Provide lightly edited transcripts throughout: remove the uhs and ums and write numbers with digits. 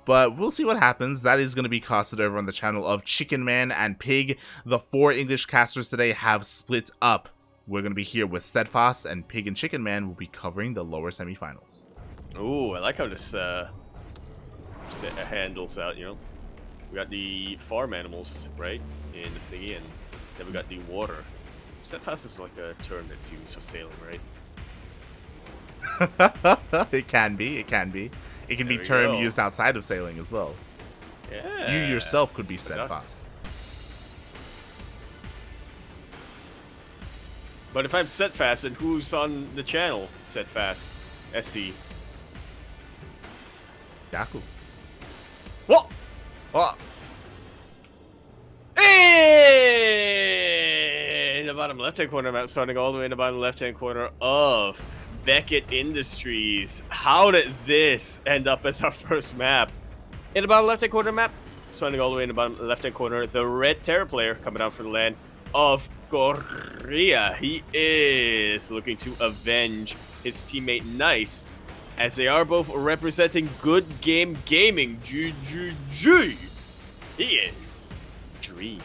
but we'll see what happens. That is going to be casted over on the channel of Chicken Man and Pig. The 4 English casters today have split up. We're going to be here with Steadfast, and Pig and Chicken Man will be covering the lower semifinals. Ooh, I like how this handles out, you know. We got the farm animals, right, in the thingy, and then we got the water. Steadfast is like a term that's used for sailing, right? It can be. It can be a term used outside of sailing as well. Yeah. You yourself could be Steadfast. But if I'm Steadfast, then who's on the channel? Steadfast. SC. Yaku. What? What? In the bottom left-hand corner map, starting all the way in the bottom left-hand corner of Beckett Industries. How did this end up as our first map? In the bottom left-hand corner map, starting all the way in the bottom left-hand corner, the Red Terror player coming out for the land of Korea. He is looking to avenge his teammate Nice, as they are both representing Good Game Gaming. GGG. He is Dream.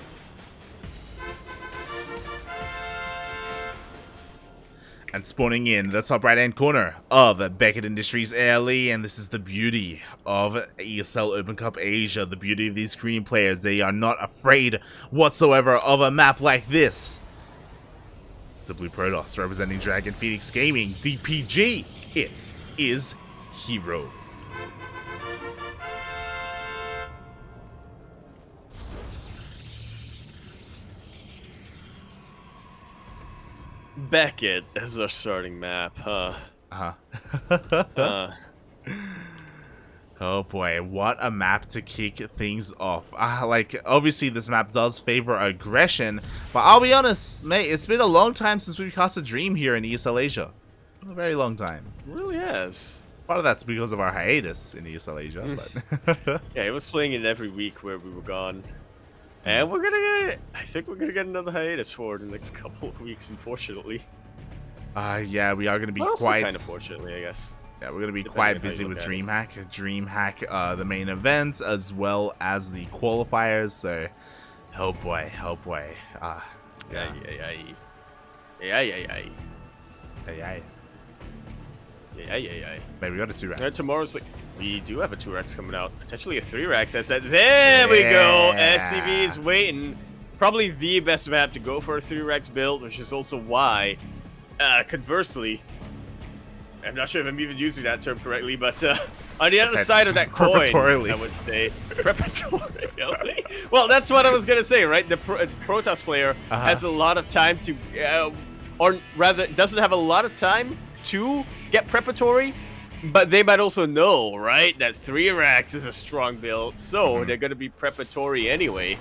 And spawning in the top right-hand corner of Beckett Industries ALE, and this is the beauty of ESL Open Cup Asia, the beauty of these Korean players. They are not afraid whatsoever of a map like this. It's a Blue Protoss representing Dragon Phoenix Gaming, DPG. It is herO. Beckett as our starting map, huh? Oh boy, what a map to kick things off. Like, obviously this map does favor aggression, but I'll be honest, mate, it's been a long time since we've cast a Dream here in ESL Asia. A very long time. It really has. Part of that's because of our hiatus in ESL Asia, but... Yeah, he was playing it every week where we were gone. And we're gonna get, I think we're gonna get another hiatus for the next couple of weeks, unfortunately. Yeah, we are gonna be Well, quite... kind of fortunately, I guess. Yeah, we're gonna be Depending quite busy with DreamHack, the main events, as well as the qualifiers, so... Oh boy. Yeah. Maybe we got a 2-Rex. Tomorrow's like, we do have a 2-Rex coming out. Potentially a 3-Rex. I said, there we go. SCV is waiting. Probably the best map to go for a 3-Rex build, which is also why, conversely, I'm not sure if I'm even using that term correctly, but on the other side of that coin, I would say, preparatory. Well, that's what I was going to say, right? The Protoss player has a lot of time to, or rather, doesn't have a lot of time to get preparatory, but they might also know, right, that 3-Rex is a strong build, so they're going to be preparatory anyway.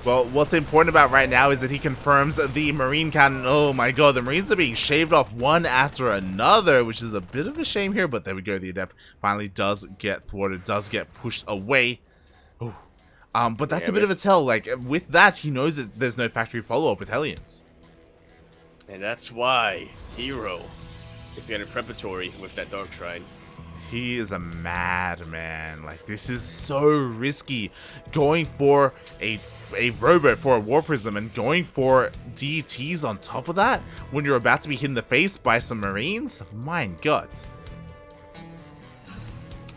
Well, what's important about right now is that he confirms the Marine cannon. Oh my god, the Marines are being shaved off one after another, which is a bit of a shame here, but there we go. The Adept finally does get thwarted, does get pushed away. Ooh. But that's a bit of a tell. Like, with that, he knows that there's no factory follow-up with Hellions. And that's why herO is getting preparatory with that Dark Shrine. He is a madman. Like, this is so risky. Going for a robot for a War Prism and going for DTs on top of that when you're about to be hit in the face by some Marines? My god.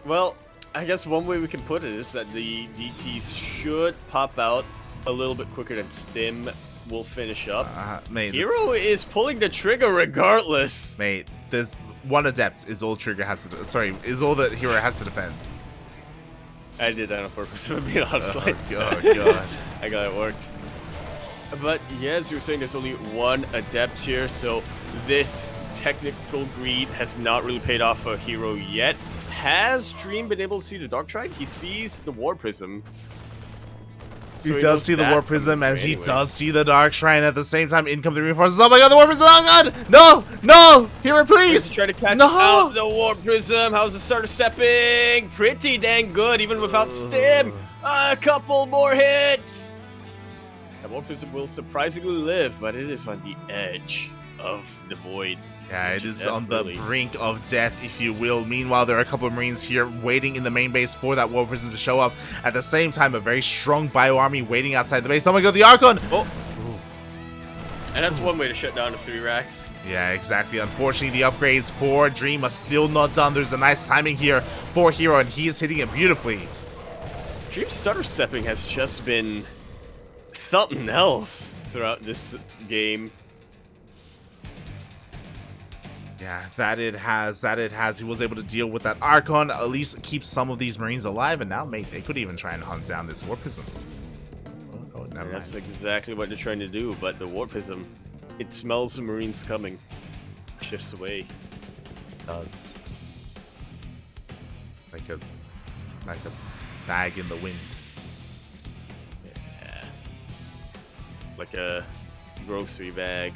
Well, I guess one way we can put it is that the DTs should pop out a little bit quicker than Stim will finish up. Mate, herO is pulling the trigger regardless. Mate, there's one Adept is all Trigger has to is all that herO has to defend. I did that on purpose, if I'm being honest. Oh god. I got it worked. But yeah, as you were saying, there's only one Adept here, so this technical greed has not really paid off for herO yet. Has Dream been able to see the Dark Shrine? He sees the War Prism. So he does see the War Prism, and he does see the Dark Shrine at the same time. In come the reinforcements. Oh my god, the War Prism! Oh god! No! herO, please! He's trying to catch out the War Prism. How's the starter stepping? Pretty dang good, even without Stim. A couple more hits. The War Prism will surprisingly live, but it is on the edge of the void. Yeah, it is Death, on the really. brink of death, if you will. Meanwhile, there are a couple of Marines here waiting in the main base for that War Prism to show up. At the same time, a very strong Bio Army waiting outside the base. Oh my god, the Archon! Oh! And that's one way to shut down the 3 racks. Yeah, exactly. Unfortunately, the upgrades for Dream are still not done. There's a nice timing here for herO, and he is hitting it beautifully. Dream's stutter stepping has just been something else throughout this game. Yeah, that it has. He was able to deal with that Archon, at least keep some of these Marines alive, and now, mate, they could even try and hunt down this War Prism. Oh, never mind. That's exactly what they're trying to do, but the War Prism, it smells the Marines coming. Shifts away. It does. Like a bag in the wind. Yeah. Like a grocery bag.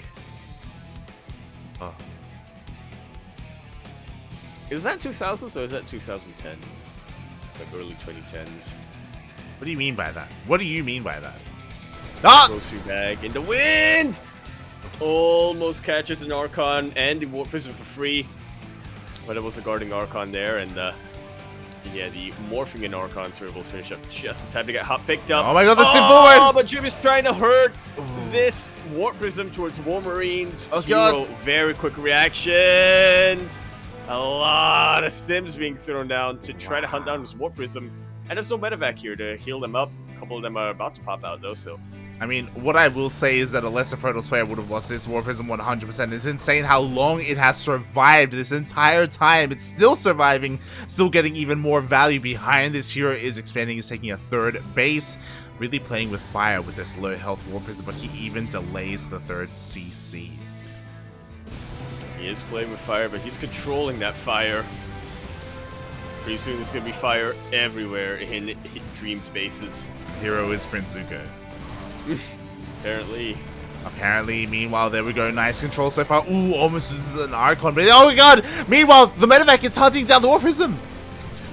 Oh. Is that 2000s or is that 2010s? Like early 2010s. What do you mean by that? What do you mean by that? Ah! Grocery bag in the wind! Almost catches an Archon and the Warp Prism for free. But it was a guarding Archon there, and yeah, the morphing in Archons were able to finish up just in time to get hot picked up. Oh my god, that's the forward! But Jim is trying to hurt this Warp Prism towards War Marines. Oh god! herO, very quick reactions. A lot of stims being thrown down to try to hunt down his Warp Prism. And there's no medevac here to heal them up. A couple of them are about to pop out though, so. I mean, what I will say is that a lesser Protoss player would have lost this War Prism 100%. It's insane how long it has survived this entire time. It's still surviving, still getting even more value behind this. herO is expanding, is taking a 3rd base. Really playing with fire with this low health War Prism, but he even delays the 3rd CC. He is playing with fire, but he's controlling that fire. Pretty soon there's going to be fire everywhere in Dream spaces. herO is Prince Zuko. Apparently. Meanwhile, there we go. Nice control so far. Ooh, almost this is an Archon. But oh my god! Meanwhile, the medevac is hunting down the War Prism.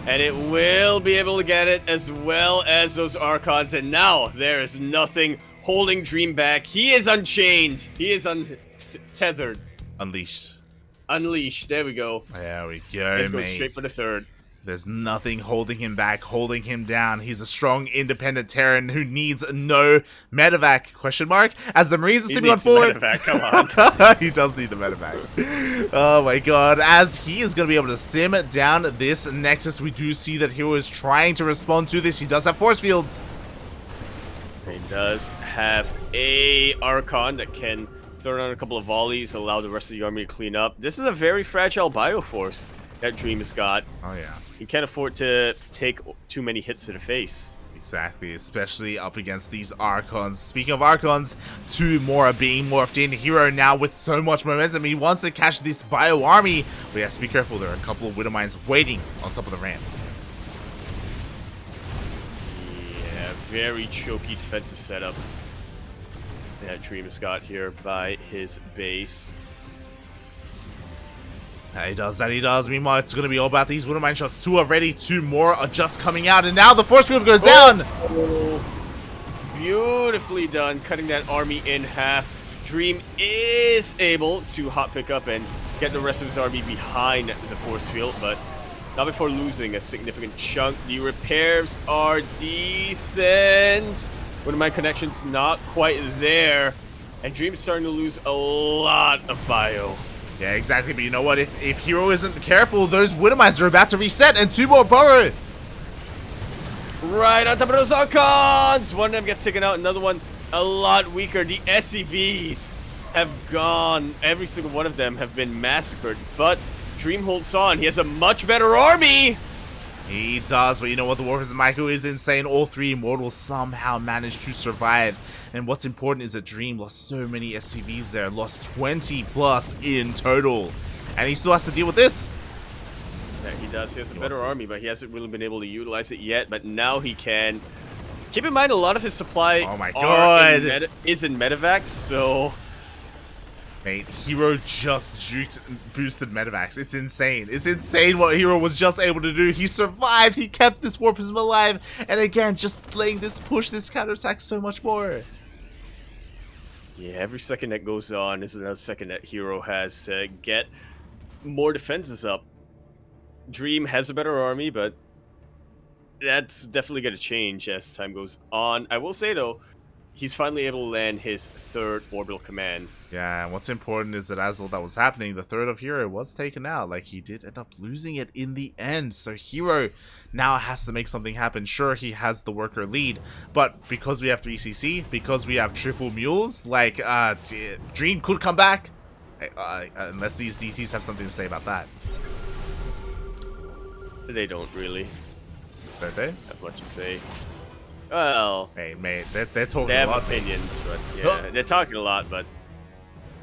And it will be able to get it as well as those Archons. And now there is nothing holding Dream back. He is unchained. He is untethered. Unleashed. There we go. There we go, Let's go mate. straight for the 3rd. There's nothing holding him back, holding him down. He's a strong, independent Terran who needs no medevac, question mark, as the Marines are stepping on forward. Medevac, come on. He does need the medevac. Oh my god, as he is going to be able to stim down this Nexus, we do see that herO is trying to respond to this. He does have force fields. He does have a Archon that can throw down a couple of volleys, allow the rest of the army to clean up. This is a very fragile Bioforce that Dream has got. Oh yeah. You can't afford to take too many hits to the face. Exactly, especially up against these Archons. Speaking of Archons, 2 more are being morphed in. herO now with so much momentum, he wants to catch this Bio Army. But yes, be careful, there are a couple of Widow Mines waiting on top of the ramp. Yeah, very choky defensive setup that Dream has got here by his base. He does. Meanwhile, it's going to be all about these Widow Mine shots. 2 already, 2 more are just coming out. And now the force field goes down. Oh, beautifully done, cutting that army in half. Dream is able to hot pick up and get the rest of his army behind the force field, but not before losing a significant chunk. The repairs are decent. Widow Mine connection's not quite there. And Dream's starting to lose a lot of bio. Yeah, exactly. But you know what? If herO isn't careful, those Widow Mines are about to reset, and 2 more burrow. Right on top of those Archons! One of them gets taken out, another one a lot weaker. The SCVs have gone. Every single one of them have been massacred, but Dream holds on. He has a much better army! He does, but you know what? The War Prism Michael is insane. All 3 Immortals somehow managed to survive. And what's important is that Dream lost so many SCVs there. Lost 20 plus in total. And he still has to deal with this. Yeah, he does. He has a better army, but he hasn't really been able to utilize it yet. But now he can. Keep in mind, a lot of his supply oh my god. is in medevacs, so... Mate, herO just juked boosted medevacs. It's insane. It's insane what herO was just able to do. He survived. He kept this War Prism alive. And again, just delaying this push, this counterattack so much more. Yeah, every second that goes on is another second that herO has to get more defenses up. Dream has a better army, but that's definitely going to change as time goes on. I will say, though, he's finally able to land his third orbital command. Yeah, and what's important is that as all that was happening, the third of herO was taken out. Like, he did end up losing it in the end. So herO now has to make something happen. Sure, he has the worker lead, but because we have 3CC, because we have triple mules, like, Dream could come back. Unless these DTs have something to say about that. They don't really Don't they? have much to say. Well, Hey, mate, they're talking they a have lot. opinions, but yeah, they're talking a lot, but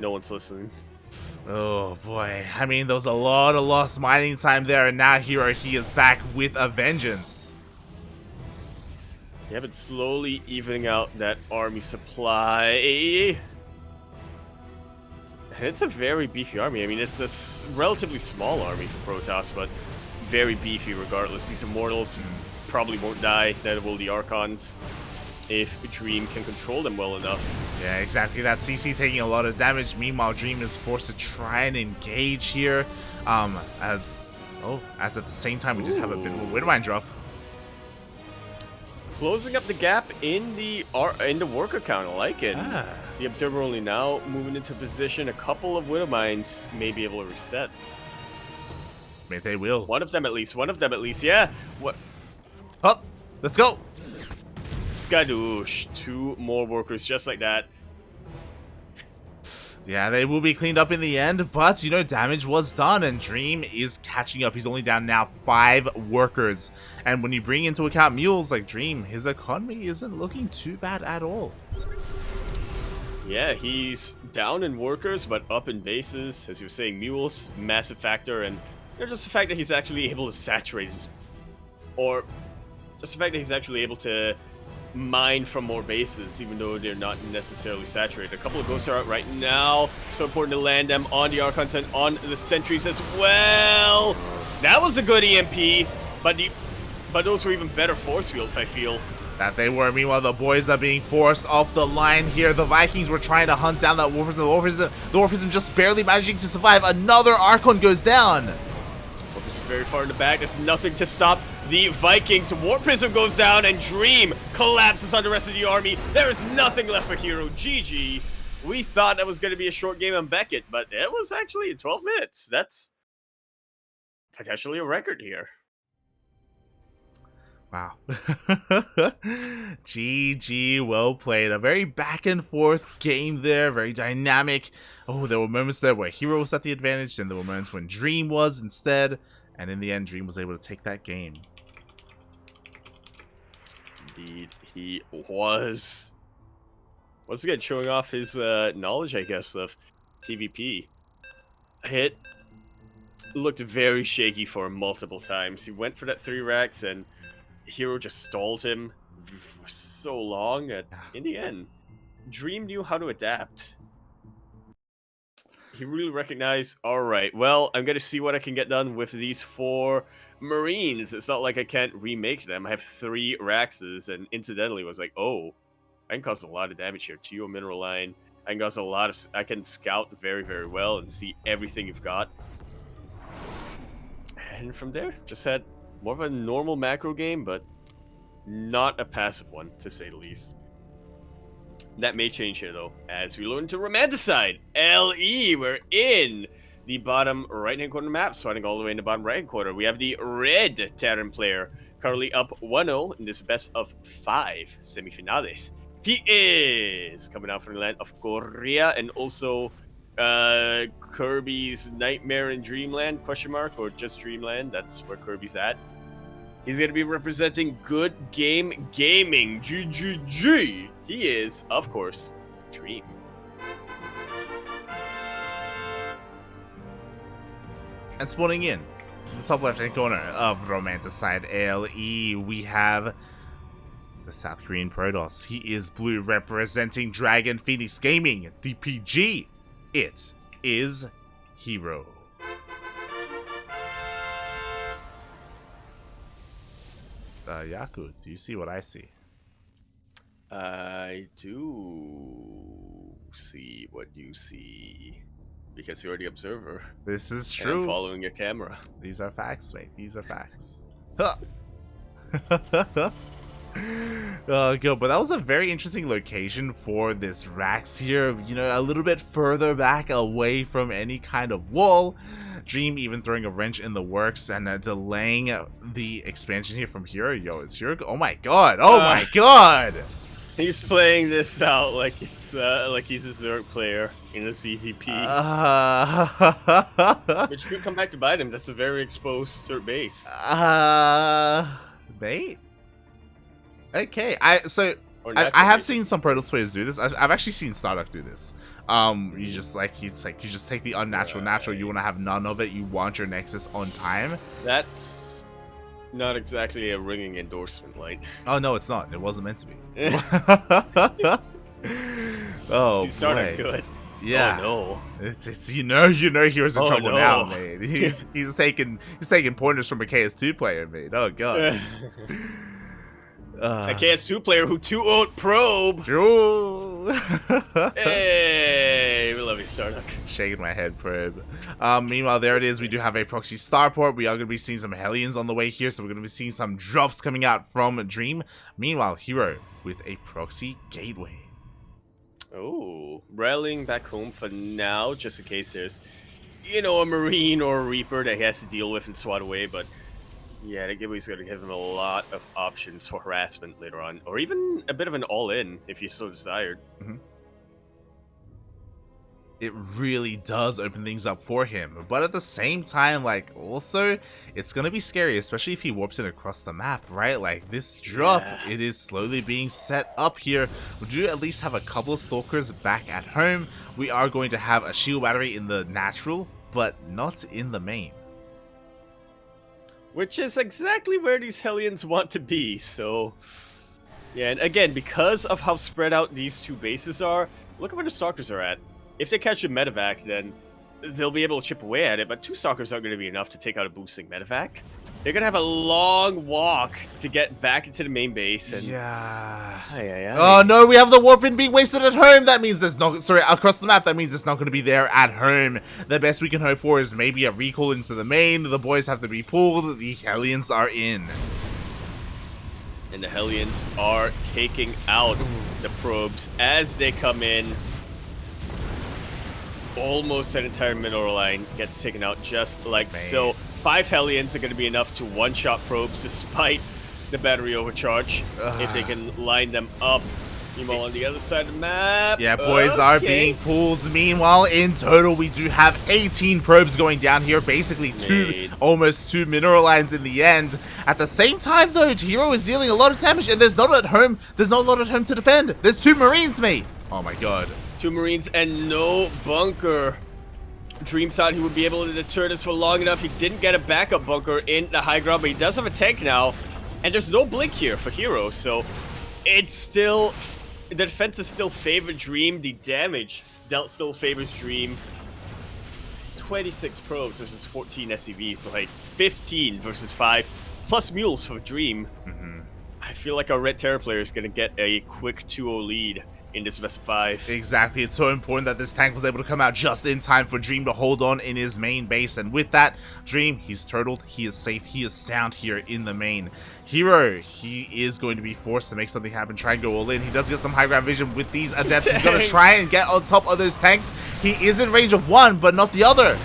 no one's listening. Oh boy, I mean, there was a lot of lost mining time there, and now herO, he is back with a vengeance. Yeah, but slowly evening out that army supply. And it's a very beefy army. I mean, it's a relatively small army for Protoss, but very beefy regardless. These Immortals probably won't die, neither will the Archons, if Dream can control them well enough. Yeah, exactly. That CC taking a lot of damage. Meanwhile, Dream is forced to try and engage here. As at the same time, we did have a bit of a Widowmine drop. Closing up the gap in the worker count, I like it. The Observer only now moving into position. A couple of Widowmines may be able to reset. Maybe they will. One of them at least. One of them at least. Yeah. What? Oh, let's go. Skadoosh. 2 more workers just like that. Yeah, they will be cleaned up in the end, but, you know, damage was done, and Dream is catching up. He's only down now 5 workers. And when you bring into account mules like Dream, his economy isn't looking too bad at all. Yeah, he's down in workers, but up in bases. As you were saying, mules, massive factor, and just the fact that he's actually able to saturate his... Or just the fact that he's actually able to mine from more bases, even though they're not necessarily saturated. A couple of ghosts are out right now. So important to land them on the Archons and on the sentries as well. That was a good EMP, but those were even better force fields, I feel. That they were. Meanwhile, the boys are being forced off the line here. The Vikings were trying to hunt down that Warprism. The Warprism just barely managing to survive. Another Archon goes down. Warprism is very far in the back. There's nothing to stop the Vikings. War Prism goes down and Dream collapses on the rest of the army. There is nothing left for herO. GG. We thought that was going to be a short game on Beckett, but it was actually 12 minutes. That's potentially a record here. Wow. GG, well played. A very back and forth game there, very dynamic. Oh, there were moments there where herO was at the advantage, and there were moments when Dream was instead. And in the end, Dream was able to take that game. Indeed, he was. Once again, showing off his knowledge, I guess, of PvP. Hit looked very shaky for him multiple times. He went for that 3 racks, and herO just stalled him for so long. In the end, Dream knew how to adapt. He really recognized, all right, well, I'm going to see what I can get done with these 4 Marines. It's not like I can't remake them. I have 3 Raxes, and incidentally was like, oh, I can cause a lot of damage here. Teo Mineral Line. I can cause a lot of... I can scout very, very well and see everything you've got. And from there, just had more of a normal macro game, but not a passive one, to say the least. That may change here, though, as we learn to romanticize. LE, we're in the bottom right-hand corner map, swatting all the way in the bottom right-hand corner. We have the red Terran player, currently up 1-0 in this best of 5 semifinales. He is coming out from the land of Korea, and also Kirby's Nightmare in Dreamland, question mark, or just Dreamland, that's where Kirby's at. He's going to be representing Good Game Gaming. GGG. He is, of course, Dream. And spawning in the top left-hand corner of Romanticide ALE, we have the South Korean Protoss. He is blue, representing Dragon Phoenix Gaming. DPG. It is herO. Yaku, do you see what I see? I do see what you see. Because you're the observer. This is And I'm true. following your camera. These are facts, mate. These are facts. Huh. Oh, good. But that was a very interesting location for this Rax here. You know, a little bit further back away from any kind of wall. Dream even throwing a wrench in the works and delaying the expansion here from here. Yo, is here? Oh my god. Oh my god. He's playing this out like it's like he's a Zerg player in a CVP. Which could come back to bite him. That's a very exposed Zerg base. Mate. Okay, I have seen some Protoss players do this. I've actually seen Starduck do this. You just you just take the unnatural natural. You want to have none of it. You want your Nexus on time. That's not exactly a ringing endorsement, like. Oh no, it's not. It wasn't meant to be. Oh, Starduck good. Yeah. Oh no. It's you know Hero's in trouble no. now, mate. He's taking pointers from a KS2 player, mate. Oh god. A KS2 player who 2-0'd Probe. Jewel. Hey, we love you, Starduck. Shaking my head, Probe. Meanwhile, there it is. We do have a proxy starport. We are going to be seeing some Hellions on the way here, so we're going to be seeing some drops coming out from Dream. Meanwhile, herO with a proxy gateway. Oh, rallying back home for now, just in case there's, you know, a Marine or a Reaper that he has to deal with and swat away, but yeah, the gateway's going to give him a lot of options for harassment later on, or even a bit of an all-in if you so desired. It really does open things up for him, but at the same time, like, also, it's gonna be scary, especially if he warps it across the map, right? Like, this drop, it is slowly being set up here. We do at least have a couple of Stalkers back at home. We are going to have a shield battery in the natural, but not in the main. Which is exactly where these Hellions want to be, so... Yeah, and again, because of how spread out these two bases are, look at where the Stalkers are at. If they catch a medevac, then they'll be able to chip away at it, but 2 Stalkers aren't going to be enough to take out a boosting medevac. They're going to have a long walk to get back into the main base, and... Yeah. Oh no, we have the warping being wasted at home! That means there's not... Sorry, across the map, that means it's not going to be there at home. The best we can hope for is maybe a recall into the main. The boys have to be pulled. The Hellions are in. And the Hellions are taking out the probes as they come in. Almost an entire mineral line gets taken out just like so. 5 Hellions are going to be enough to one-shot probes despite the battery overcharge if they can line them up. Meanwhile, on the other side of the map... Yeah, boys are being pulled. Meanwhile, in total, we do have 18 probes going down here. Basically, almost 2 mineral lines in the end. At the same time, though, herO is dealing a lot of damage, and there's not a lot at home to defend. There's 2 Marines, mate. Oh my god. 2 Marines and no bunker. Dream thought he would be able to deter this for long enough. He didn't get a backup bunker in the high ground, but he does have a tank now. And there's no blink here for herO, so it's still... The defense is still favored Dream. The damage dealt still favors Dream. 26 probes versus 14 SCVs, like 15 versus 5, plus mules for Dream. I feel like our Red Terror player is going to get a quick 2-0 lead in this best of 5. Exactly. It's so important that this tank was able to come out just in time for Dream to hold on in his main base. And with that, Dream, he's turtled, he is safe, he is sound here in the main. herO, he is going to be forced to make something happen, try and go all in. He does get some high ground vision with these adepts. He's going to try and get on top of those tanks. He is in range of one, but not the other.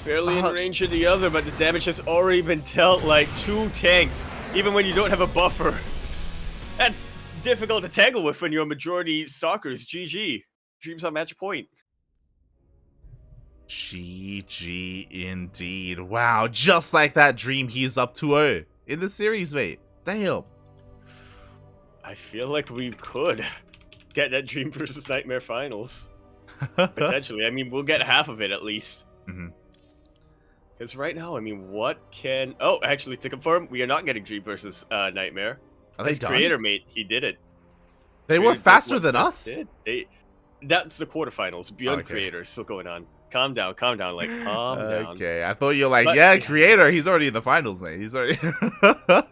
Barely in range of the other, but the damage has already been dealt like 2 tanks, even when you don't have a buffer. That's difficult to tangle with when you're a majority Stalkers. GG. Dream's on match point. GG indeed. Wow, just like that, Dream, he's up 2-0 in the series, mate. Damn. I feel like we could get that Dream versus Nightmare finals. Potentially. I mean, we'll get half of it at least. Because right now, I mean, what can... Oh, actually, to confirm, we are not getting Dream versus Nightmare. Are they done? Creator, mate, he did it. They were faster than us? That's the quarterfinals. Beyond Creator is still going on. Calm down, calm down, like, calm down. Okay, I thought you were like, yeah, Creator, he's already in the finals, mate. He's already...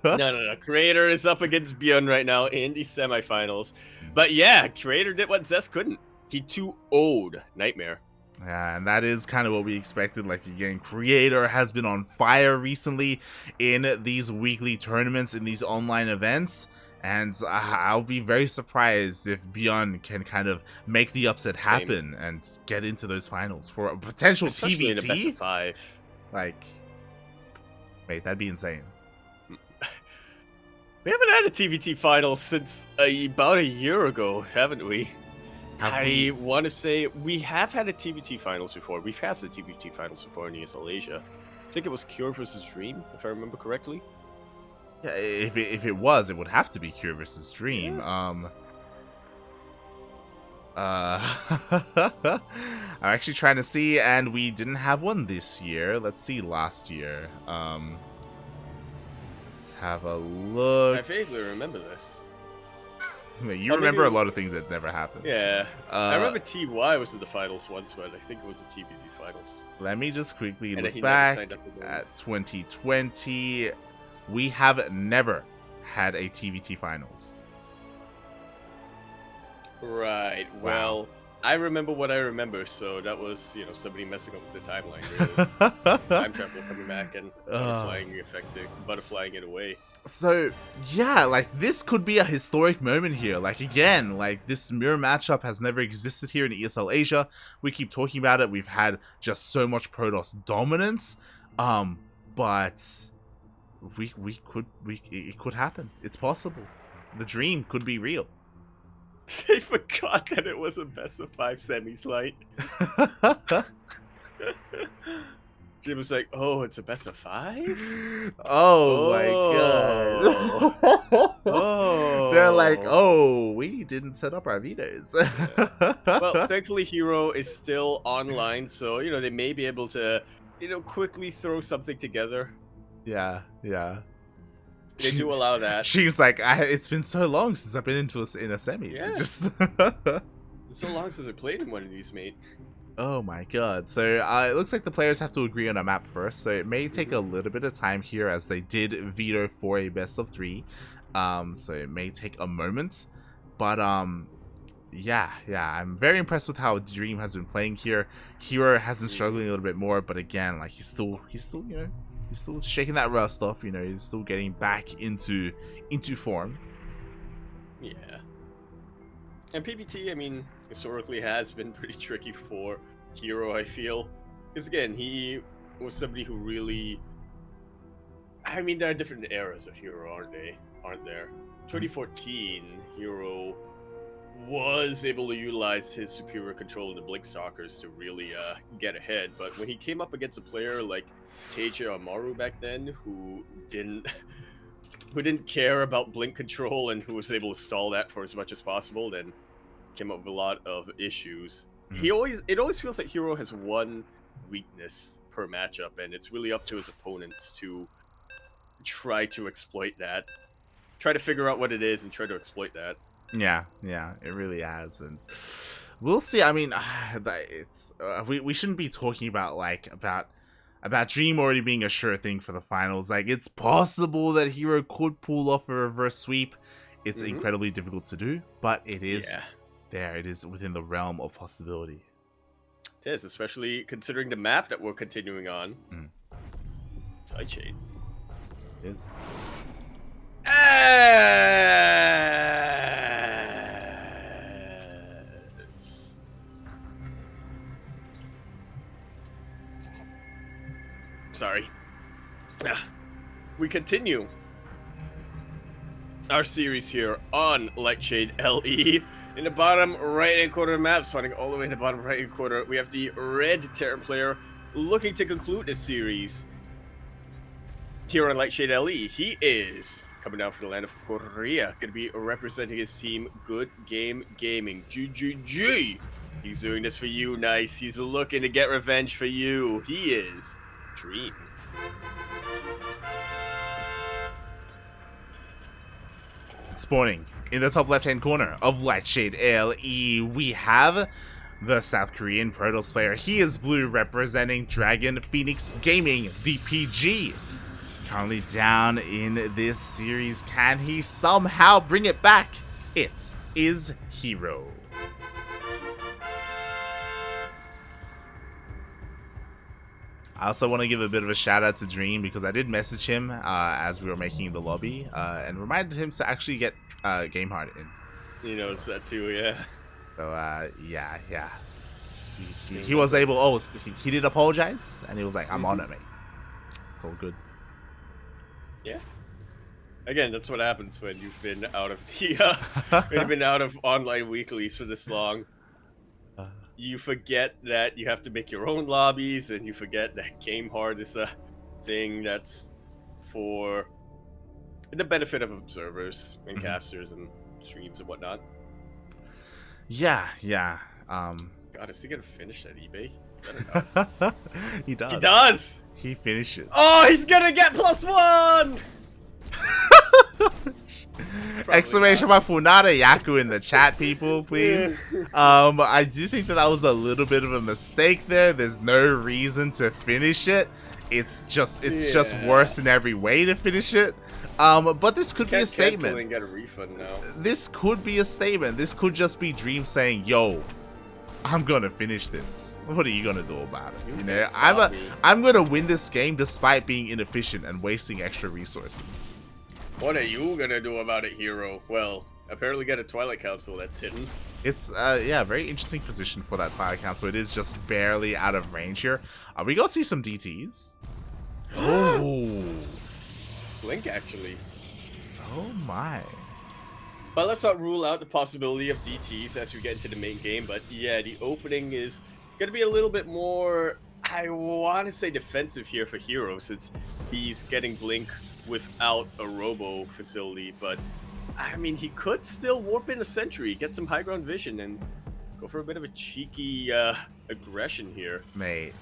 No. Creator is up against Beyond right now in the semifinals. But yeah, Creator did what Zest couldn't. He 2-0'd Nightmare. Yeah, and that is kind of what we expected. Like, again, Creator has been on fire recently in these weekly tournaments, in these online events. And I'll be very surprised if Beyond can kind of make the upset happen and get into those finals for a potential Especially TvT. in a best of 5. Like, wait, that'd be insane. We haven't had a TvT final since about a year ago, haven't we? I want to say we have had a TvT finals before. We've had the TvT finals before in ESL Asia. I think it was Cure versus Dream, if I remember correctly. Yeah, if it was, it would have to be Cure versus Dream. Yeah. I'm actually trying to see, and we didn't have one this year. Let's see last year. Let's have a look. I vaguely remember this. You remember a lot of things that never happened. Yeah. I remember TY was in the finals once, but I think it was the TBZ finals. Let me just quickly And look back at 2020. We have never had a TvT finals. Right. Wow. Well, I remember what I remember, so that was, somebody messing up with the timeline, really. Time travel coming back and butterflying it away. So, yeah, like, this could be a historic moment here. Like, again, like, this mirror matchup has never existed here in ESL Asia. We keep talking about it. We've had just so much Protoss dominance. But it could happen. It's possible. The dream could be real. They forgot that it was a best of 5 semis light. Jim was like, "Oh, it's a best of 5? Oh my god." Oh. They're like, "Oh, we didn't set up our vetoes." Well, thankfully herO is still online, so, they may be able to, quickly throw something together. Yeah. They do allow that. She's like, it's been so long since I've been in a semis. Yeah. Just It's so long since I played in one of these, mate. Oh my god. So it looks like the players have to agree on a map first, so it may take a little bit of time here as they did veto for a best of 3. So it may take a moment. But yeah, I'm very impressed with how Dream has been playing here. herO has been struggling a little bit more, but again, like he's still he's still shaking that rust off, he's still getting back into form. Yeah. And PvT, I mean, historically has been pretty tricky for herO, I feel. Because again, he was somebody who really... I mean, there are different eras of herO, aren't there? 2014, herO was able to utilize his superior control in the Blink Stalkers to really get ahead. But when he came up against a player like Teja Amaru back then, who didn't care about Blink control and who was able to stall that for as much as possible, then came up with a lot of issues. It always feels like herO has one weakness per matchup, and it's really up to his opponents to try to exploit that. Try to figure out what it is and try to exploit that. Yeah, it really has, and we'll see. I mean, it's we shouldn't be talking about about Dream already being a sure thing for the finals. Like, it's possible that herO could pull off a reverse sweep. It's incredibly difficult to do, but it is there. It is within the realm of possibility. It is, especially considering the map that we're continuing on. Sidechain. It is. Sorry. We continue our series here on Lightshade LE. In the bottom right-hand corner of the map, spawning all the way in the bottom right-hand corner, we have the red Terran player looking to conclude this series here on Lightshade LE. He is coming down from the land of Korea, going to be representing his team, Good Game Gaming. GGG! He's doing this for you, Nice. He's looking to get revenge for you. He is Dream. Spawning in the top left-hand corner of Lightshade LE, we have the South Korean Protoss player. He is blue, representing Dragon Phoenix Gaming, DPG. Currently down in this series. Can he somehow bring it back? It is herO. I also want to give a bit of a shout out to Dream because I did message him as we were making the lobby and reminded him to actually get Game Hard in. You know, it's that too, yeah. So yeah. He was able. Oh, he did apologize, and he was like, "I'm on it, mate. It's all good." Yeah. Again, that's what happens when you've been out of the when you've been out of online weeklies for this long. You forget that you have to make your own lobbies, and you forget that Game Hard is a thing that's for the benefit of observers and casters and streams and whatnot. Yeah. God, is he gonna finish that eBay? I don't know. He does. He does. He finishes. Oh, he's gonna get +1. Exclamation mark Funada Yaku in the chat, people, please. I do think that was a little bit of a mistake there. There's no reason to finish it. It's just worse in every way to finish it. But this could be a statement. And get a refund now. This could be a statement. This could just be Dream saying, "Yo, I'm gonna finish this. What are you gonna do about it? You know, I'm gonna win this game despite being inefficient and wasting extra resources." What are you gonna do about it, herO? Well, apparently get a Twilight Council that's hidden. It's yeah, very interesting position for that Twilight Council. It is just barely out of range here. Are we gonna see some DTs? Oh, Blink actually. Oh my. But let's not rule out the possibility of DTs as we get into the main game. But yeah, the opening is gonna be a little bit more, I want to say, defensive here for herO, since he's getting Blink without a robo facility. But I mean, he could still warp in a sentry, get some high ground vision, and go for a bit of a cheeky aggression here. Mate,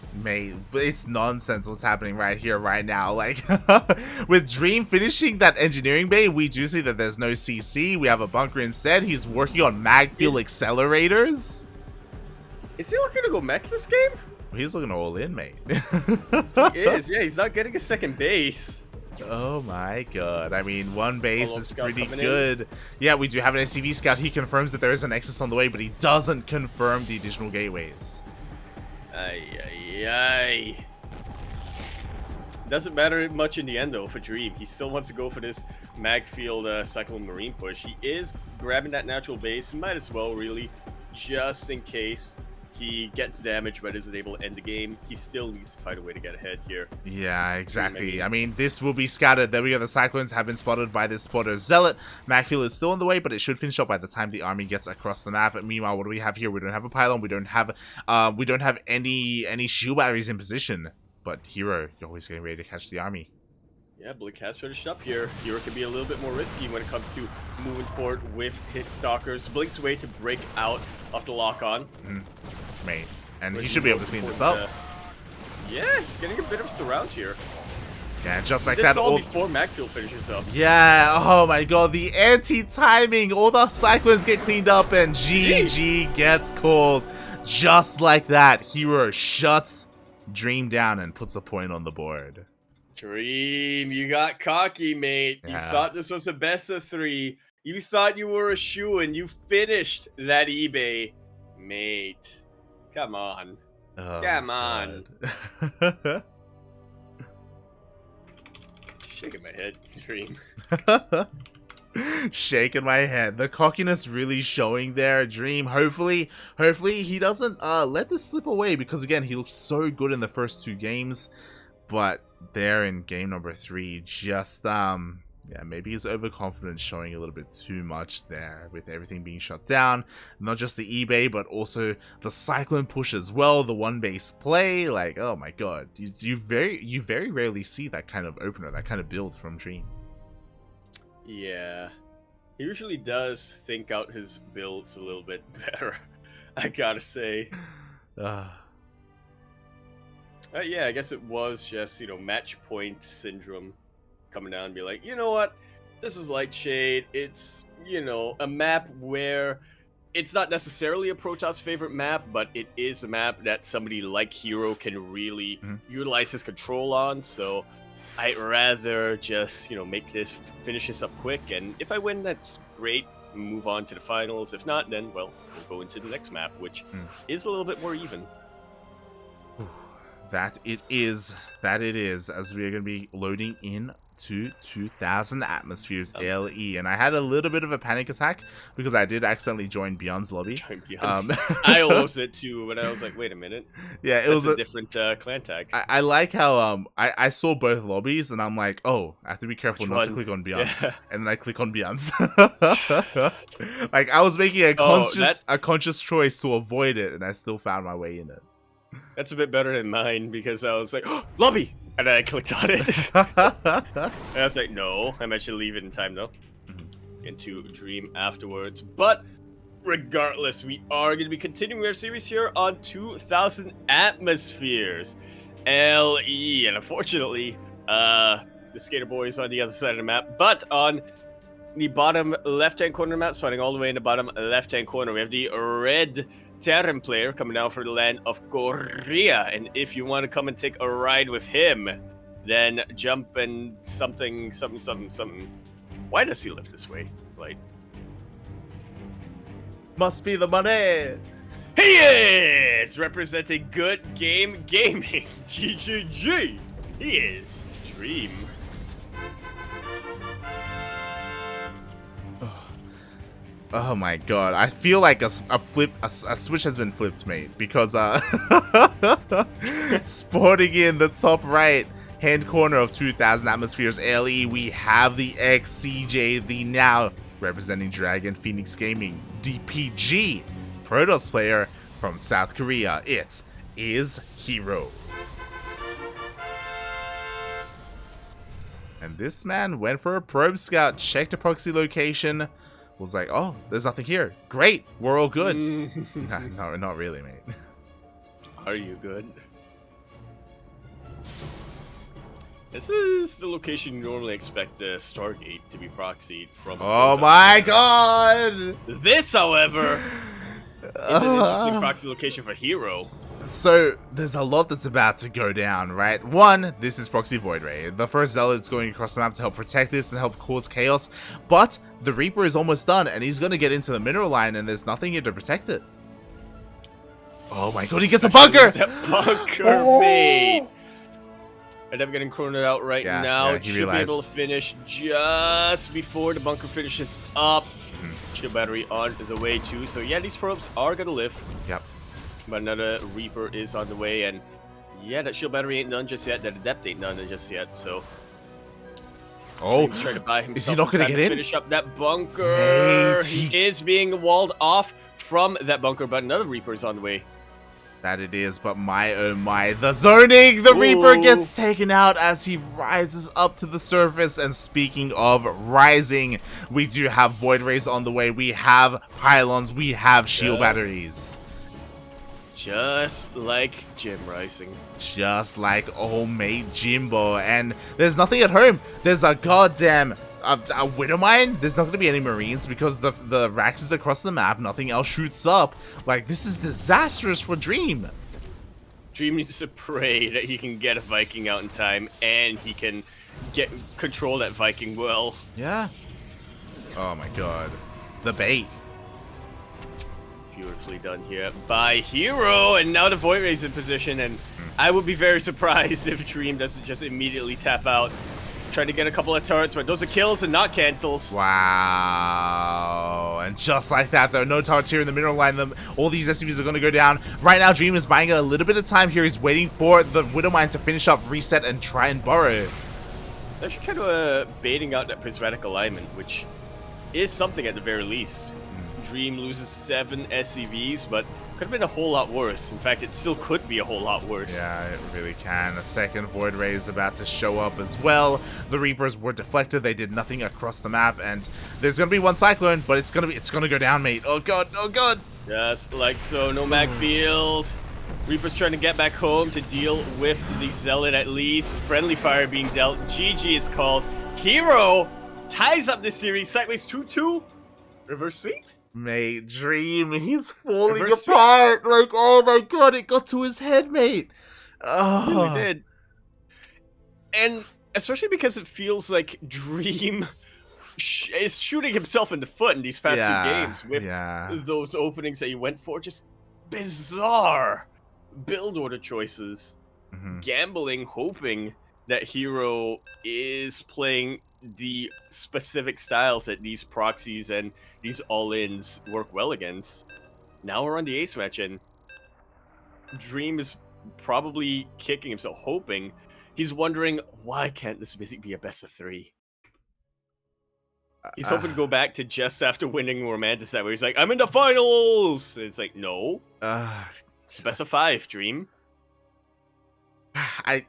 but it's nonsense what's happening right here, right now. Like, with Dream finishing that engineering bay, we do see that there's no CC. We have a bunker instead. He's working on mag fuel accelerators. Is he looking to go mech this game? He's looking all in, mate. He is, yeah. He's not getting a second base. Oh my god. I mean, one base is pretty good. Yeah, we do have an SCV scout. He confirms that there is a Nexus on the way, but he doesn't confirm the additional gateways. Ay. Doesn't matter much in the end, though, for Dream. He still wants to go for this mag field Cyclone Marine push. He is grabbing that natural base. Might as well, really, just in case he gets damaged but isn't able to end the game. He still needs to find a way to get ahead here. Yeah, exactly. I mean, this will be scattered. There we go. The Cyclones have been spotted by this spotter Zealot. Macfield is still on the way, but it should finish up by the time the army gets across the map. Meanwhile, what do we have here? We don't have a pylon. We don't have any shield batteries in position. But herO, you're always getting ready to catch the army. Yeah, Blink has finished up here. herO can be a little bit more risky when it comes to moving forward with his Stalkers. Blink's way to break out of the lock-on. Mate, and he should be able to clean this up. Yeah, he's getting a bit of surround here. Yeah, just like this that. This is all before Macfield finishes up. Yeah, oh my god, the anti-timing. All the Cyclones get cleaned up and GG gets called. Just like that, herO shuts Dream down and puts a point on the board. Dream, you got cocky, mate. Yeah. You thought this was a best of 3. You thought you were a shoo-in. You finished that eBay, mate. Come on. Oh, come on. Shaking my head, Dream. Shaking my head. The cockiness really showing there. Dream, hopefully he doesn't let this slip away, because again, he looked so good in the first 2 games, but there in game number 3, just yeah, maybe his overconfidence showing a little bit too much there with everything being shut down. Not just the eBay, but also the Cyclone push as well, the one base play. Like, oh my god, you very rarely see that kind of opener, that kind of build from Dream. Yeah, he usually does think out his builds a little bit better, I gotta say. Yeah, I guess it was just, you know, match point syndrome coming down and be like, you know what, this is Lightshade. It's, you know, a map where it's not necessarily a Protoss favorite map, but it is a map that somebody like herO can really utilize his control on. So I'd rather just, you know, finish this up quick, and if I win, that's great. Move on to the finals. If not, then, well, we'll go into the next map, which is a little bit more even. That it is. That it is. As we are going to be loading in to 2000 atmospheres LE, and I had a little bit of a panic attack because I did accidentally join Beyond's lobby. I almost did too, but I was like, wait a minute. Yeah, it That's was a different clan tag. I like how I saw both lobbies and I'm like, oh, I have to be careful not to click on Beyond's, and then I click on Beyond's. Like I was making a conscious choice to avoid it, and I still found my way in it. That's a bit better than mine because I was like, oh, lobby! And then I clicked on it. And I was like, no, I'm actually leaving in time though. Into Dream afterwards. But regardless, we are going to be continuing our series here on 2000 atmospheres LE. And unfortunately, the Skater Boy is on the other side of the map. But on the bottom left-hand corner map, starting all the way in the bottom left-hand corner, we have the red Terran player coming down from the land of Korea, and if you want to come and take a ride with him, then jump and something. Why does he live this way? Like, must be the money. He is representing Good Game Gaming. GGG. He is Dream. Oh my god, I feel like a switch has been flipped, mate, because sporting in the top right hand corner of 2000 atmospheres LE, we have the XCJ, the now representing Dragon Phoenix Gaming DPG Protoss player from South Korea. It is herO. And this man went for a probe scout, checked a proxy location, was like, oh, there's nothing here. Great, we're all good. No, not really, mate. Are you good? This is the location you normally expect the Stargate to be proxied from. Oh my god! This, however, is an interesting proxy location for herO. So, there's a lot that's about to go down, right? One, this is Proxy Void Ray. The first Zealot's going across the map to help protect this and help cause chaos. But, the Reaper is almost done, and he's going to get into the mineral line, and there's nothing here to protect it. Oh my god, he gets a bunker! That bunker, mate! And I'm getting cornered out right now. He should be able to finish just before the bunker finishes up. Shield battery on the way too. So yeah, these probes are going to live. Yep. But another Reaper is on the way, and yeah, that shield battery ain't done just yet. That adept ain't done just yet. So, he's trying to buy himself. Is he not going to get in? Finish up that bunker. Mate, he is being walled off from that bunker, but another Reaper is on the way. That it is, but my oh my, the zoning! The Reaper gets taken out as he rises up to the surface. And speaking of rising, we do have Void Rays on the way. We have pylons. We have shield batteries. Just like Jim Rising. Just like old mate Jimbo. And there's nothing at home. There's a goddamn a widow mine. There's not going to be any marines because the racks is across the map. Nothing else shoots up. Like, this is disastrous for Dream. Dream needs to pray that he can get a Viking out in time and he can control that Viking well. Yeah. Oh my god. The bait. Beautifully done here by herO, and now the Void Ray's in position, and I would be very surprised if Dream doesn't just immediately tap out. Trying to get a couple of turrets, but those are kills and not cancels. Wow. And just like that, there are no turrets here in the mineral line. All these SCVs are going to go down. Right now, Dream is buying a little bit of time here. He's waiting for the Widow Mine to finish up, reset, and try and burrow. They're actually kind of baiting out that prismatic alignment, which is something at the very least. Dream loses 7 SCVs, but could have been a whole lot worse. In fact, it still could be a whole lot worse. Yeah, it really can. A second Void Ray is about to show up as well. The Reapers were deflected. They did nothing across the map, and there's gonna be one Cyclone, but it's gonna go down, mate. Oh god, oh god. Just like so, no mag field. Reaper's trying to get back home to deal with the Zealot at least. Friendly fire being dealt. GG is called. herO ties up this series. Sideways 2-2. Reverse sweep. Mate, Dream, he's falling apart. Like, oh my god, it got to his head, mate. Oh. It really did. And especially because it feels like Dream is shooting himself in the foot in these past 2 games with those openings that he went for. Just bizarre build order choices. gambling, hoping that herO is playing the specific styles that these proxies and these all-ins work well against. Now we're on the ace match, and Dream is probably kicking himself, hoping. He's wondering, why can't this basically be a best of 3? He's hoping to go back to just after winning Romanticide, where he's like, I'm in the finals! And it's like, no. It's best of 5, Dream. I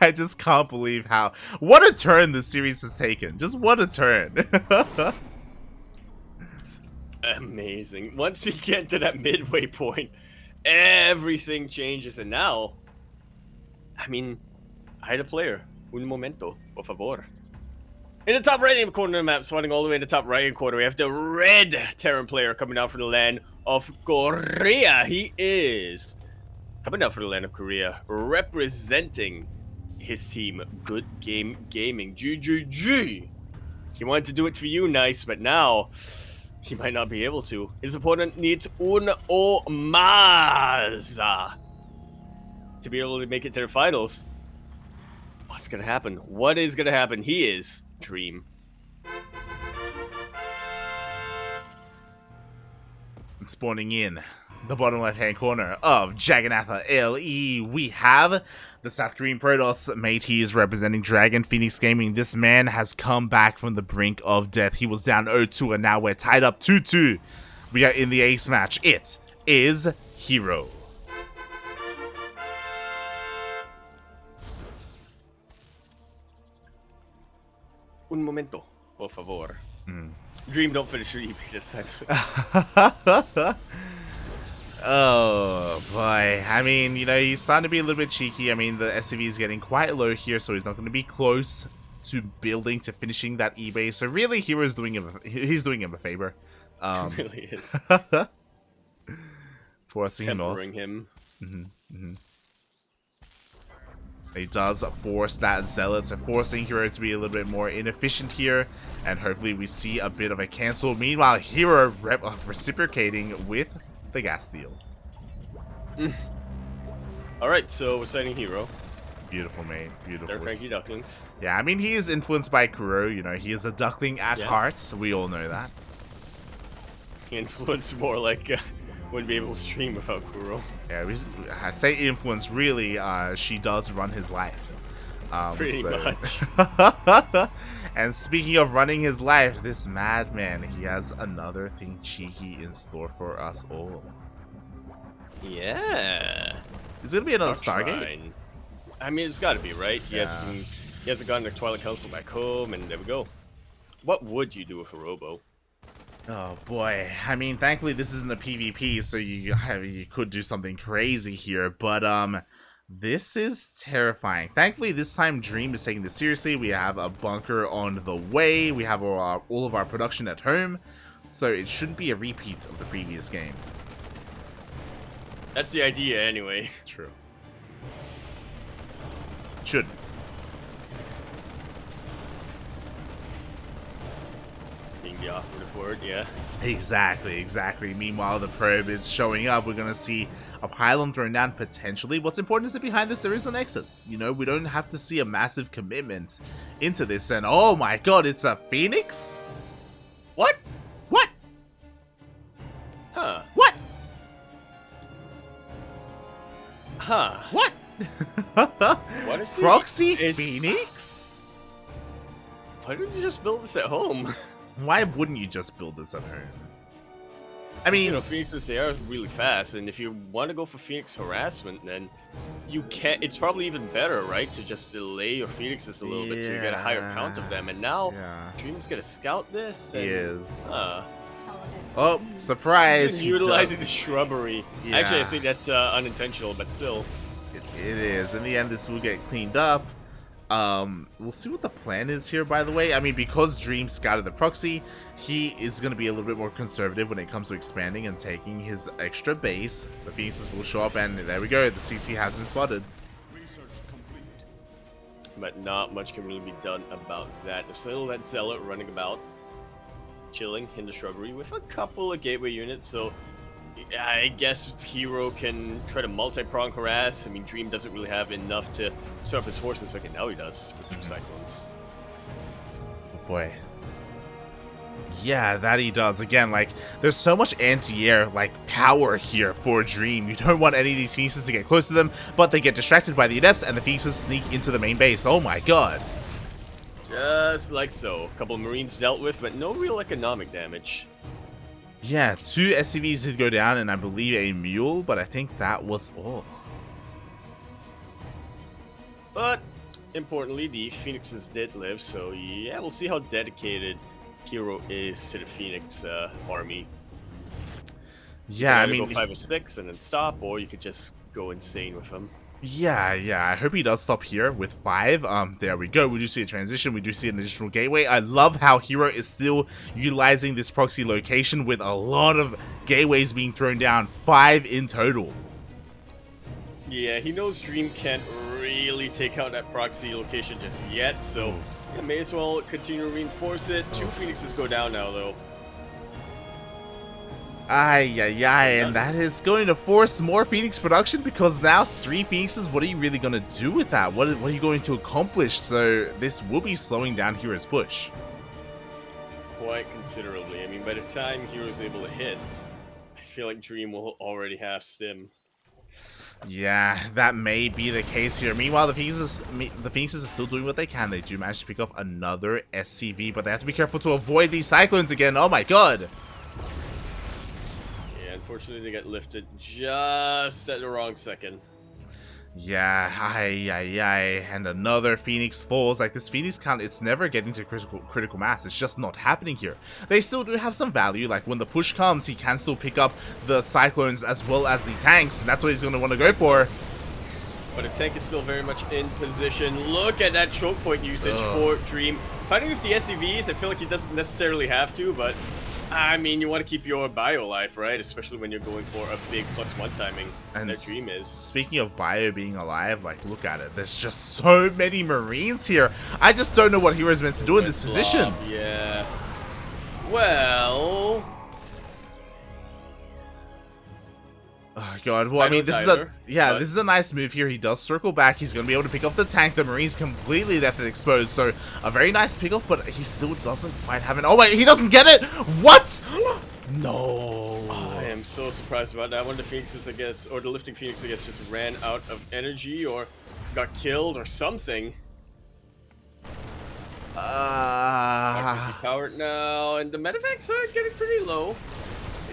I just can't believe what a turn this series has taken. Just what a turn. It's amazing. Once we get to that midway point, everything changes, and now, I mean, I had a player. Un momento, por favor. In the top right-hand corner of the map, spawning all the way in the top right-hand corner, we have the red Terran player coming out from the land of Korea. He is coming out from the land of Korea, representing his team, Good Game Gaming. GGG! He wanted to do it for you, nice, but now he might not be able to. His opponent needs un o más to be able to make it to the finals. What's gonna happen? What is gonna happen? He is Dream. And spawning in the bottom left-hand corner of Jagannatha LE, we have the South Korean Protoss. Mate, he is representing Dragon Phoenix Gaming. This man has come back from the brink of death. He was down 0-2, and now we're tied up 2-2. We are in the ace match. It is herO. Un momento, por favor. Dream, don't finish your EP this time. Oh boy, I mean, you know, he's starting to be a little bit cheeky. I mean, the SCV is getting quite low here, so he's not going to be close to building, to finishing that eBay. So really, hero's doing him, he's doing him a favor. It really is. Forcing him off. Him. He does force that Zealot, so forcing herO to be a little bit more inefficient here, and hopefully we see a bit of a cancel. Meanwhile, herO reciprocating with the gas steal. Alright, so we're signing herO. Beautiful, mate. Beautiful. They're CranKy Ducklings. Yeah, I mean, he is influenced by herO. You know, he is a Duckling at heart. So we all know that. Influence more like wouldn't be able to stream without herO. Yeah, I say influence. Really, she does run his life. Pretty much. And speaking of running his life, this madman, he has another thing cheeky in store for us all. Yeah. Is it gonna be another Stargate? I mean, it's got to be, right? He hasn't gotten the Twilight Council back home, and there we go. What would you do with a robo? Oh boy, I mean, thankfully this isn't a PvP, so you could do something crazy here, but this is terrifying. Thankfully this time Dream is taking this seriously. We have a bunker on the way, we have all of our production at home, so it shouldn't be a repeat of the previous game. That's the idea anyway. True. Shouldn't. The operative word, yeah. Exactly. Meanwhile, the probe is showing up. We're going to see a pylon thrown down potentially. What's important is that behind this, there is a Nexus. You know, we don't have to see a massive commitment into this. And oh my god, it's a Phoenix? What? What? Huh. What? Huh. What? What is Proxy Phoenix? Why don't you just build this at home? Why wouldn't you just build this at home? I mean, you know, Phoenix's AR is really fast, and if you want to go for Phoenix harassment, then you can't. It's probably even better, right, to just delay your Phoenixes a little bit so you get a higher count of them. And now, Dream's gonna scout this. And, he is. Oh, surprise! Utilizing the shrubbery. Yeah. Actually, I think that's unintentional, but still. It is. In the end, this will get cleaned up. We'll see what the plan is here, by the way. I mean, because Dream scouted the proxy, he is going to be a little bit more conservative when it comes to expanding and taking his extra base. The Phoenixes will show up, and there we go. The CC has been spotted. But not much can really be done about that. There's still that Zealot running about, chilling in the shrubbery with a couple of gateway units, so I guess herO can try to multi-prong harass. I mean, Dream doesn't really have enough to start up his forces. Okay, now he does with 2 Cyclones. Oh boy. Yeah, that he does. Again, like, there's so much anti-air, like, power here for Dream. You don't want any of these Phoenixes to get close to them, but they get distracted by the Adepts, and the Phoenixes sneak into the main base. Oh my god. Just like so. A couple of Marines dealt with, but no real economic damage. Yeah, 2 SCVs did go down, and I believe a Mule, but I think that was all. But, importantly, the Phoenixes did live, so yeah, we'll see how dedicated herO is to the Phoenix army. Yeah, I mean, mean, go 5 or 6 and then stop, or you could just go insane with them. yeah, I hope he does stop here with 5. There we go. We do see a transition. We do see an additional gateway. I love how herO is still utilizing this proxy location with a lot of gateways being thrown down. 5 in total. Yeah, he knows Dream can't really take out that proxy location just yet, so yeah, may as well continue to reinforce it. 2 Phoenixes go down now, though. And that is going to force more Phoenix production, because now 3 Phoenixes, what are you really going to do with that? What are you going to accomplish? So this will be slowing down herO's push. Quite considerably. I mean, by the time herO's able to hit, I feel like Dream will already have Stim. Yeah, that may be the case here. Meanwhile, the Phoenixes are still doing what they can. They do manage to pick up another SCV, but they have to be careful to avoid these Cyclones again. Oh my god! Unfortunately, they got lifted just at the wrong second. Yeah, and another Phoenix falls. Like, this Phoenix count, it's never getting to critical mass. It's just not happening here. They still do have some value. Like, when the push comes, he can still pick up the Cyclones as well as the tanks, and that's what he's going to want to go for. But a tank is still very much in position. Look at that choke point usage for Dream. Fighting with the SCVs, I feel like he doesn't necessarily have to, but I mean, you want to keep your bio alive, right? Especially when you're going for a big +1 timing, and that Dream is. Speaking of bio being alive, like, look at it. There's just so many Marines here. I just don't know what hero's meant to do in this position. Yeah. Well. Oh god, well, I mean, this is a nice move here. He does circle back. He's going to be able to pick up the tank. The Marines completely left it exposed, so a very nice pickup, but he still doesn't quite have it. Oh wait, he doesn't get it? What? No. I am so surprised about that. One of the Phoenixes, I guess, or the lifting Phoenix, I guess, just ran out of energy or got killed or something. Powered now, and the medevacs are getting pretty low.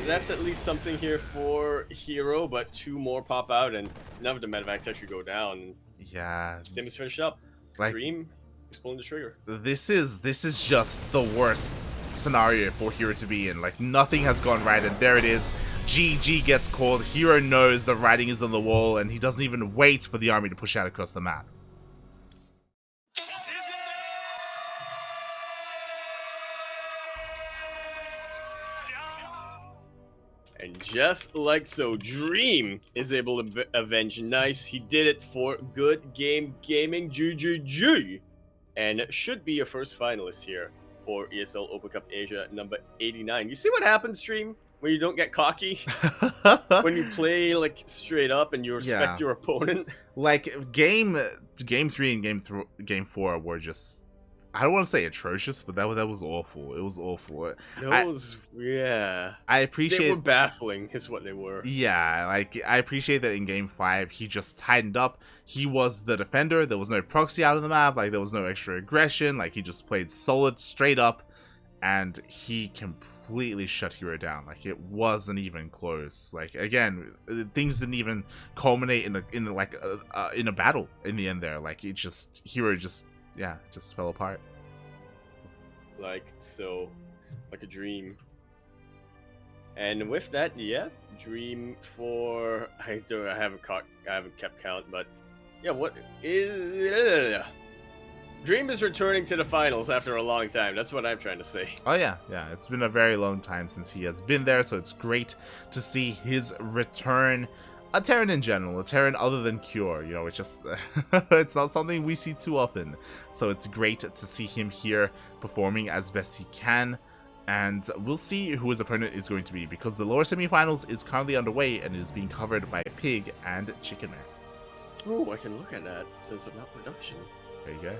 That's at least something here for herO, but 2 more pop out, and none of the medevacs actually go down. Yeah. Stim is finished up. Like, Dream is pulling the trigger. This is just the worst scenario for herO to be in. Like, nothing has gone right, and there it is. GG gets called. herO knows the writing is on the wall, and he doesn't even wait for the army to push out across the map. And just like so, Dream is able to avenge. Nice. He did it for Good Game Gaming. GGG. And should be a first finalist here for ESL Open Cup Asia number 89. You see what happens, Dream, when you don't get cocky? When you play, like, straight up and you respect your opponent? Like, game 3 and game 4 were just... I don't want to say atrocious, but that was awful. It was awful. Yeah. I appreciate... They were baffling, is what they were. Yeah, like, I appreciate that in game 5, he just tightened up. He was the defender. There was no proxy out of the map. Like, there was no extra aggression. Like, he just played solid, straight up, and he completely shut herO down. Like, it wasn't even close. Like, again, things didn't even culminate in a battle in the end there. Like, herO just fell apart. Like so, like a dream. And with that, yeah, Dream for I haven't kept count, but yeah, what is Dream is returning to the finals after a long time. That's what I'm trying to say. Oh yeah, it's been a very long time since he has been there, so it's great to see his return. A Terran in general, a Terran other than Cure, you know, it's just, it's not something we see too often. So it's great to see him here performing as best he can. And we'll see who his opponent is going to be, because the lower semifinals is currently underway and is being covered by Pig and Chicken Man. Oh, I can look at that since I'm not production. There you go.